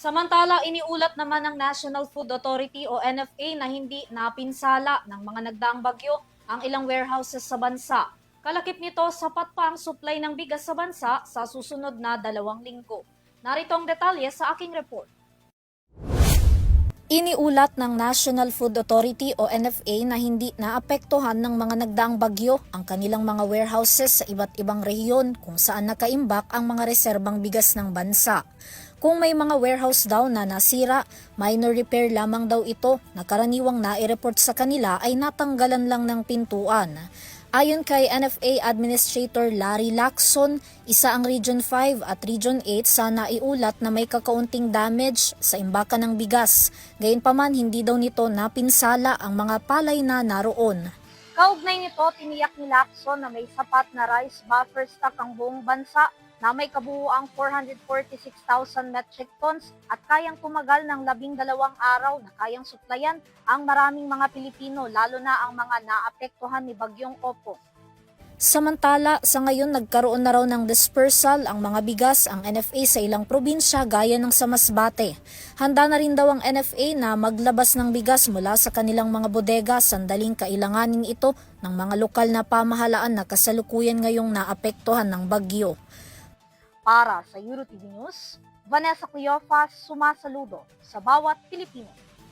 Samantala, iniulat naman ng National Food Authority o NFA na hindi napinsala ng mga nagdaang bagyo ang ilang warehouses sa bansa. Kalakip nito, sapat pa ang supply ng bigas sa bansa sa susunod na 2 linggo. Narito ang detalye sa aking report. Iniulat ng National Food Authority o NFA na hindi naapektuhan ng mga nagdaang bagyo ang kanilang mga warehouses sa iba't ibang rehiyon kung saan nakaimbak ang mga reserbang bigas ng bansa. Kung may mga warehouse daw na nasira, minor repair lamang daw ito na karaniwang nai-report sa kanila ay natanggalan lang ng pintuan. Ayon kay NFA Administrator Larry Lacson, isa ang Region 5 at Region 8 sa naiulat na may kakaunting damage sa imbakan ng bigas. Gayunpaman, hindi daw nito napinsala ang mga palay na naroon. Kaugnay nito, tiniyak ni Lacson na may sapat na rice buffer stock ang buong bansa na may kabuuang 446,000 metric tons at kayang tumagal ng 12 araw na kayang suplayan ang maraming mga Pilipino, lalo na ang mga naapektuhan ni Bagyong Opo. Samantala, sa ngayon nagkaroon na raw ng dispersal ang mga bigas ang NFA sa ilang probinsya gaya ng sa Masbate. Handa na rin daw ang NFA na maglabas ng bigas mula sa kanilang mga bodega sandaling kailanganin ito ng mga lokal na pamahalaan na kasalukuyan ngayong naapektuhan ng bagyo. Para sa EuroTV News, Vanessa Cleofas, sumasaludo sa bawat Pilipino.